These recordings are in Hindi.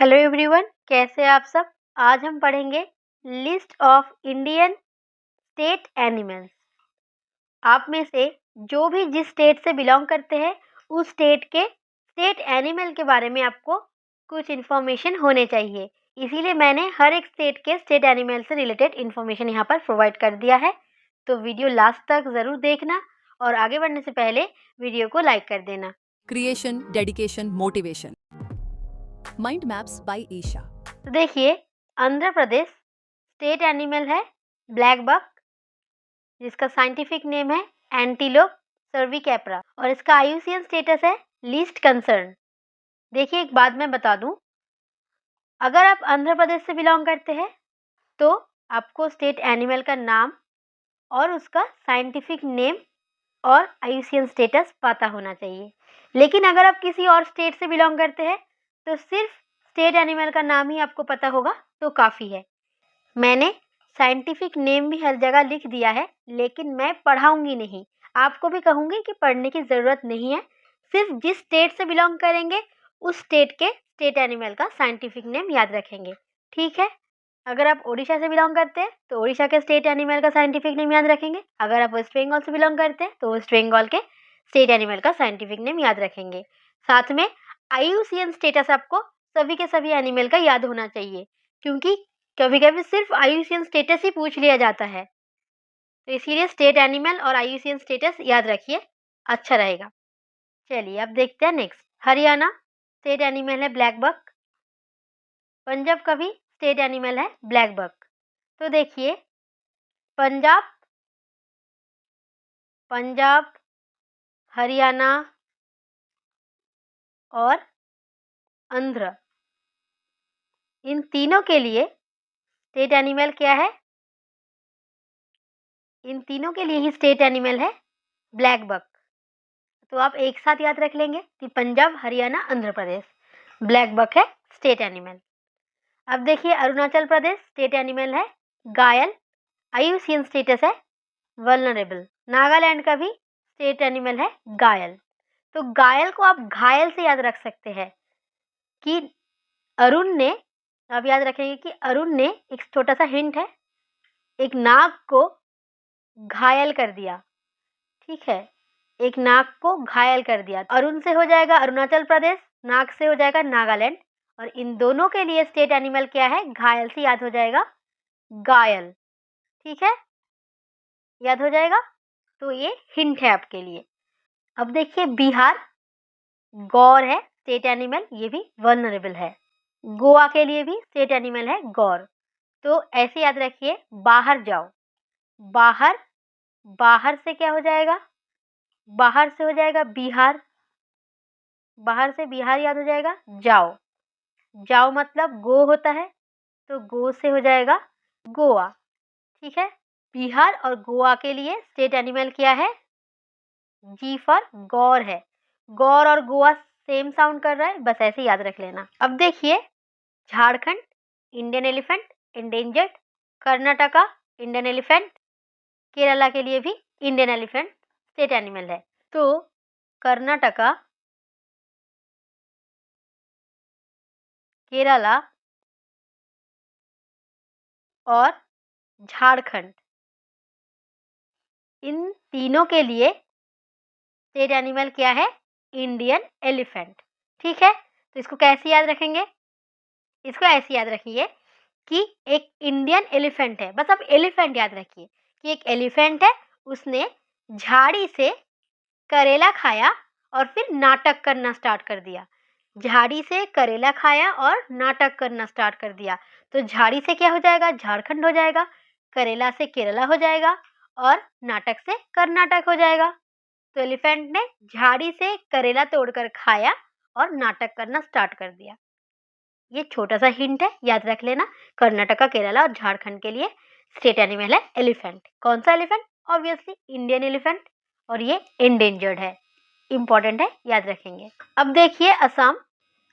हेलो एवरीवन, कैसे हैं आप सब। आज हम पढ़ेंगे list of Indian state animals. आप में से जो भी जिस स्टेट से बिलोंग करते हैं उस स्टेट के स्टेट एनिमल के बारे में आपको कुछ इन्फॉर्मेशन होने चाहिए। इसीलिए मैंने हर एक स्टेट के स्टेट एनिमल से रिलेटेड इन्फॉर्मेशन यहाँ पर प्रोवाइड कर दिया है। तो वीडियो लास्ट तक ज़रूर देखना और आगे बढ़ने से पहले वीडियो को लाइक कर देना। Creation, dedication, motivation. Mind maps by Isha. तो देखिए, आंध्र प्रदेश स्टेट एनिमल है ब्लैक बक, जिसका साइंटिफिक नेम है एंटीलोप सर्विकैपरा और इसका आईयूसीएन स्टेटस है लीस्ट कंसर्न। देखिए, एक बात मैं बता दूं, अगर आप आंध्र प्रदेश से बिलोंग करते हैं तो आपको स्टेट एनिमल का नाम और उसका साइंटिफिक नेम और आईयूसीएन स्टेटस पता होना चाहिए। लेकिन अगर आप किसी और स्टेट से बिलोंग करते हैं तो सिर्फ स्टेट एनिमल का नाम ही आपको पता होगा तो काफ़ी है। मैंने साइंटिफिक नेम भी हर जगह लिख दिया है, लेकिन मैं पढ़ाऊंगी नहीं। आपको भी कहूँगी कि पढ़ने की ज़रूरत नहीं है। सिर्फ जिस स्टेट से बिलोंग करेंगे उस स्टेट के स्टेट एनिमल का साइंटिफिक नेम याद रखेंगे, ठीक है। अगर आप उड़ीसा से बिलोंग करते हैं तो उड़ीसा के स्टेट एनिमल का साइंटिफिक नेम याद रखेंगे। अगर आप वेस्ट बंगाल से बिलोंग करते हैं तो वेस्ट बंगाल के स्टेट एनिमल का साइंटिफिक नेम याद रखेंगे। साथ में आईयूसीएन स्टेटस आपको सभी के सभी एनिमल का याद होना चाहिए, क्योंकि कभी कभी सिर्फ आईयूसीएन स्टेटस ही पूछ लिया जाता है। तो इसीलिए स्टेट एनिमल और आईयूसीएन स्टेटस याद रखिए, अच्छा रहेगा। चलिए अब देखते हैं नेक्स्ट। हरियाणा स्टेट एनिमल है ब्लैक बक। पंजाब का भी स्टेट एनिमल है ब्लैक बक। तो देखिए, पंजाब पंजाब हरियाणा और आंध्र, इन तीनों के लिए स्टेट एनिमल क्या है? इन तीनों के लिए ही स्टेट एनिमल है ब्लैक बक। तो आप एक साथ याद रख लेंगे कि पंजाब हरियाणा आंध्र प्रदेश ब्लैक बक है स्टेट एनिमल। अब देखिए, अरुणाचल प्रदेश स्टेट एनिमल है गायल, आईयूसीएन स्टेटस है वल्नरेबल। नागालैंड का भी स्टेट एनिमल है गायल। तो गायल को आप घायल से याद रख सकते हैं कि अरुण ने, आप याद रखेंगे कि अरुण ने, एक छोटा सा हिंट है, एक नाग को घायल कर दिया, ठीक है। एक नाग को घायल कर दिया। अरुण से हो जाएगा अरुणाचल प्रदेश, नाग से हो जाएगा नागालैंड, और इन दोनों के लिए स्टेट एनिमल क्या है? घायल से याद हो जाएगा गायल, ठीक है, याद हो जाएगा। तो ये हिंट है आपके लिए। अब देखिए, बिहार गौर है स्टेट एनिमल, ये भी वल्नरेबल है। गोवा के लिए भी स्टेट एनिमल है गौर। तो ऐसे याद रखिए, बाहर जाओ, बाहर, बाहर से क्या हो जाएगा? बाहर से हो जाएगा बिहार, बाहर से बिहार याद हो जाएगा जाओ। जाओ मतलब गो होता है, तो गो से हो जाएगा गोवा, ठीक है। बिहार और गोवा के लिए स्टेट एनिमल क्या है? जी फॉर गौर है। गौर और गोवा सेम साउंड कर रहा है, बस ऐसे याद रख लेना। अब देखिए, Jharkhand Indian elephant endangered, Karnataka Indian elephant, Kerala के लिए भी इंडियन एलिफेंट स्टेट एनिमल है। तो कर्नाटका, केरला और झारखंड, इन तीनों के लिए स्टेट एनिमल क्या है? इंडियन एलिफेंट, ठीक है। तो इसको कैसे याद रखेंगे? इसको ऐसे याद रखिए कि एक इंडियन एलिफेंट है, बस आप एलिफेंट याद रखिए कि एक एलिफेंट है, उसने झाड़ी से करेला खाया और फिर नाटक करना स्टार्ट कर दिया। झाड़ी से करेला खाया और नाटक करना स्टार्ट कर दिया। तो झाड़ी से क्या हो जाएगा? झारखंड हो जाएगा, करेला से केरला हो जाएगा और नाटक से कर्नाटक हो जाएगा। तो एलिफेंट ने झाड़ी से करेला तोड़कर खाया और नाटक करना स्टार्ट कर दिया। ये छोटा सा हिंट है, याद रख लेना। कर्नाटका, केरला और झारखंड के लिए स्टेट एनिमल है एलिफेंट। कौन सा एलिफेंट? ऑब्वियसली इंडियन एलिफेंट, और ये एंडेंजर्ड है, इंपॉर्टेंट है, याद रखेंगे। अब देखिए, असम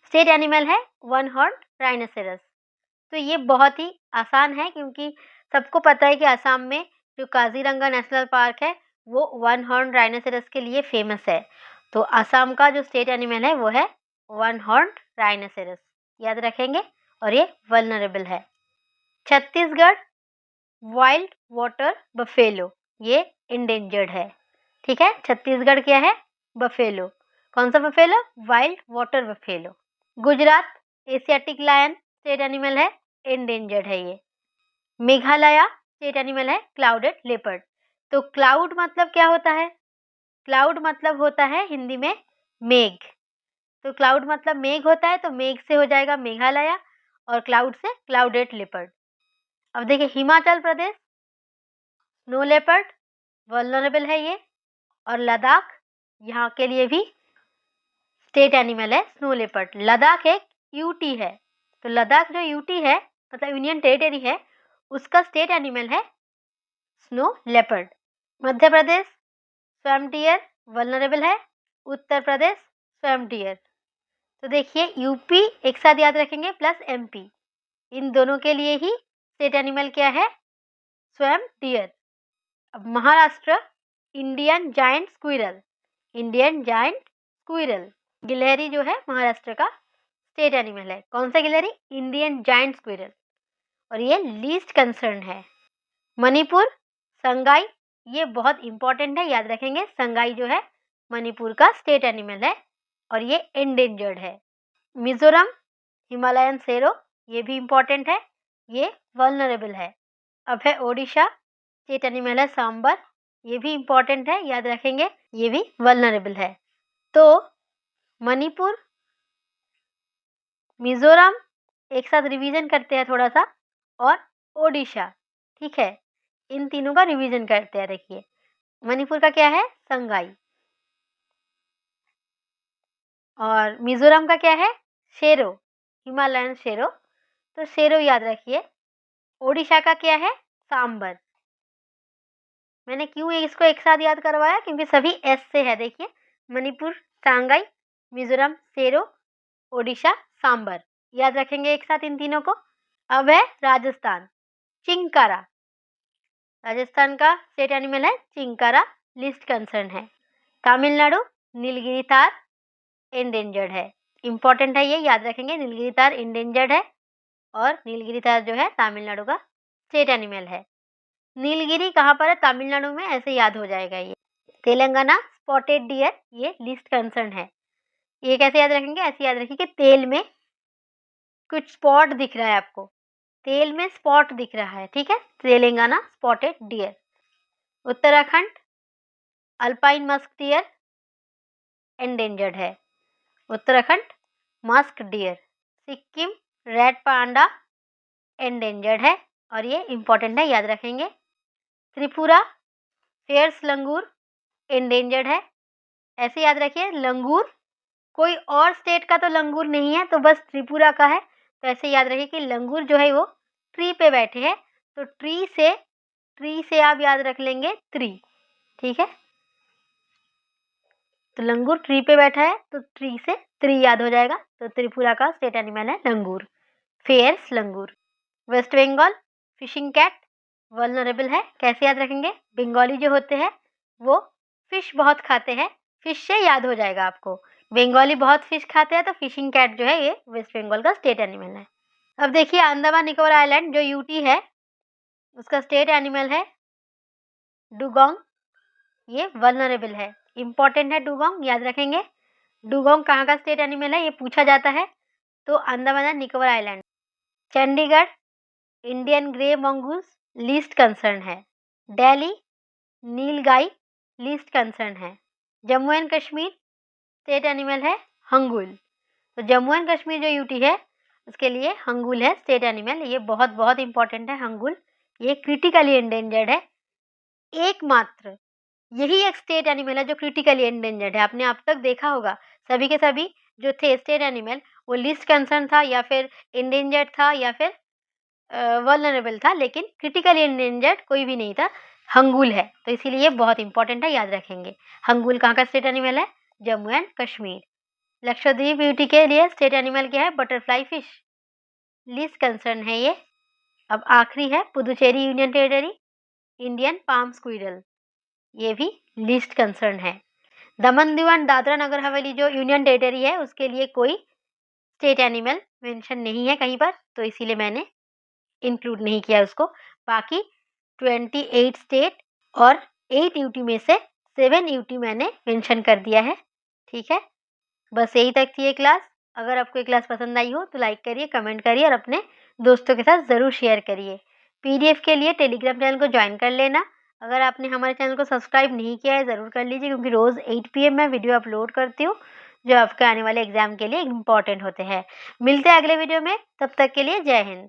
स्टेट एनिमल है वन हॉर्न राइनोसेरस। तो ये बहुत ही आसान है, क्योंकि सबको पता है कि असम में जो काजीरंगा नेशनल पार्क है वो वन हॉर्न राइनोसेरस के लिए फेमस है। तो असम का जो स्टेट एनिमल है वो है वन हॉर्न राइनोसेरस। याद रखेंगे, और ये वल्नरेबल है। छत्तीसगढ़ वाइल्ड वाटर बफेलो, ये इंडेंजर्ड है। ठीक है, छत्तीसगढ़ क्या है? बफेलो। कौन सा buffalo? Wild water buffalo. Gujarat asiatic lion state animal है, इंडेंजर्ड है ये। मेघालय स्टेट एनिमल है क्लाउडेड लेपर्ड। तो क्लाउड मतलब क्या होता है? क्लाउड मतलब होता है हिंदी में मेघ। तो क्लाउड मतलब मेघ होता है, तो मेघ से हो जाएगा मेघालय, और क्लाउड से क्लाउडेड लेपर्ड। अब देखिए Himachal Pradesh snow leopard vulnerable है ये, और लद्दाख यहाँ के लिए भी स्टेट एनिमल है स्नो लेपर्ड। लद्दाख एक यूटी है, तो लद्दाख जो यूटी है मतलब यूनियन टेरिटरी है, उसका स्टेट एनिमल है स्नो लेपर्ड। मध्य प्रदेश स्वयं डियर वल्नरेबल है, उत्तर प्रदेश स्वयं डियर। तो देखिए यूपी एक साथ याद रखेंगे प्लस एमपी, इन दोनों के लिए ही स्टेट एनिमल क्या है? स्वयं डियर। अब Maharashtra Indian giant squirrel, Indian giant squirrel, गिलहरी जो है महाराष्ट्र का स्टेट एनिमल है। कौन सा गिलहरी? इंडियन जायंट स्क्विरल, और ये लीस्ट कंसर्न है। मणिपुर संगाई, ये बहुत इंपॉर्टेंट है, याद रखेंगे। संगाई जो है मणिपुर का स्टेट एनिमल है, और ये एंडेंजर्ड है। मिजोरम हिमालयन शेरो, ये भी इंपॉर्टेंट है, ये वल्नरेबल है। अब है ओडिशा स्टेट एनिमल है सांबर, ये भी इंपॉर्टेंट है, याद रखेंगे, ये भी वल्नरेबल है। तो मणिपुर मिजोरम एक साथ रिवीजन करते हैं थोड़ा सा, और ओडिशा, ठीक है, इन तीनों का रिवीजन करते हैं। देखिए मणिपुर का क्या है? संगाई, और मिजोरम का क्या है? शेरो, हिमालयन शेरो, तो शेरो याद रखिए। ओडिशा का क्या है? सांबर। मैंने क्यों इसको एक साथ याद करवाया? क्योंकि सभी एस से है। देखिए मणिपुर सांगाई, मिजोरम शेरो, ओडिशा सांबर, याद रखेंगे एक साथ इन तीनों को। अब है राजस्थान चिंकारा, राजस्थान का स्टेट एनिमल है चिंकारा, लिस्ट कंसर्न है। तमिलनाडु नीलगिरी तार एंडेंजर्ड है, इंपॉर्टेंट है ये, याद रखेंगे। नीलगिरी तार एंडेंजर्ड है, और नीलगिरी तार जो है तमिलनाडु का स्टेट एनिमल है। नीलगिरी कहाँ पर है? तमिलनाडु में, ऐसे याद हो जाएगा ये। तेलंगाना स्पॉटेड डियर, ये लिस्ट कंसर्न है। ये कैसे याद रखेंगे? ऐसे याद रखिए कि तेल में कुछ स्पॉट दिख रहा है आपको, तेल में स्पॉट दिख रहा है, ठीक है, Telangana spotted deer. Uttarakhand alpine musk deer endangered है, Uttarakhand musk deer. Sikkim red panda endangered है, और ये इंपॉर्टेंट है, याद रखेंगे। त्रिपुरा फेयर्स लंगूर एंडेंजर्ड है, ऐसे याद रखिए। लंगूर कोई और स्टेट का तो लंगूर नहीं है, तो बस त्रिपुरा का है, तो ऐसे याद रखिए कि लंगूर जो है वो ट्री पे बैठे हैं, तो ट्री से आप याद रख लेंगे ट्री, ठीक है। तो लंगूर ट्री पे बैठा है, तो ट्री से ट्री याद हो जाएगा, तो त्रिपुरा का स्टेट एनिमल है langur, Phayre's langur. West Bengal fishing cat vulnerable है, कैसे याद रखेंगे? बंगाली जो होते हैं वो फिश बहुत खाते हैं, फिश से याद हो जाएगा आपको। बंगाली बहुत फिश खाते हैं, तो फिशिंग कैट जो है ये वेस्ट बंगाल का स्टेट एनिमल है। अब देखिए अंडमान निकोबार आइलैंड जो यूटी है, उसका स्टेट एनिमल है डुगोंग, ये वल्नरेबल है, इंपॉर्टेंट है डुगोंग, याद रखेंगे। डुगोंग कहाँ का स्टेट एनिमल है? ये पूछा जाता है, तो Andaman and Nicobar island. Chandigarh Indian grey mongoose least concern है। दिल्ली नीलगाई लीस्ट कंसर्न है। Jammu and Kashmir state animal है हंगुल, तो जम्मू एंड कश्मीर जो यूटी है उसके लिए हंगुल है स्टेट एनिमल, ये बहुत बहुत इंपॉर्टेंट है हंगुल, ये क्रिटिकली एंडेंजर्ड है। एकमात्र यही एक स्टेट एनिमल है जो क्रिटिकली एंडेंजर्ड है। आपने अब तक देखा होगा सभी के सभी जो थे स्टेट एनिमल वो लिस्ट कंसर्न था, या फिर एंडेंजर्ड था, या फिर वल्नरेबल था, लेकिन क्रिटिकली एंडेंजर्ड कोई भी नहीं था, हंगुल है, तो इसीलिए बहुत इंपॉर्टेंट है, याद रखेंगे। हंगुल कहाँ का स्टेट एनिमल है? जम्मू एंड कश्मीर। लक्षद्वीप यूटी के लिए स्टेट एनिमल क्या है? बटरफ्लाई फिश, लिस्ट कंसर्न है ये। अब आखिरी है Puducherry union territory Indian palm squirrel, ये भी लिस्ट कंसर्न है। दमन दीव एंड दादरा नगर हवेली जो यूनियन टेरिटरी है उसके लिए कोई स्टेट एनिमल मेंशन नहीं है कहीं पर, तो इसीलिए मैंने इंक्लूड नहीं किया उसको। बाकी 28 स्टेट और 8 यूटी में से 7 यूटी मैंने मेंशन कर दिया है। ठीक है, बस यही तक थी ये क्लास। अगर आपको ये क्लास पसंद आई हो तो लाइक करिए, कमेंट करिए और अपने दोस्तों के साथ ज़रूर शेयर करिए। पीडीएफ के लिए टेलीग्राम चैनल को ज्वाइन कर लेना। अगर आपने हमारे चैनल को सब्सक्राइब नहीं किया है ज़रूर कर लीजिए, क्योंकि रोज़ 8 PM मैं वीडियो अपलोड करती हूँ जो आपके आने वाले एग्ज़ाम के लिए इम्पॉर्टेंट होते हैं। मिलते हैं अगले वीडियो में, तब तक के लिए जय हिंद।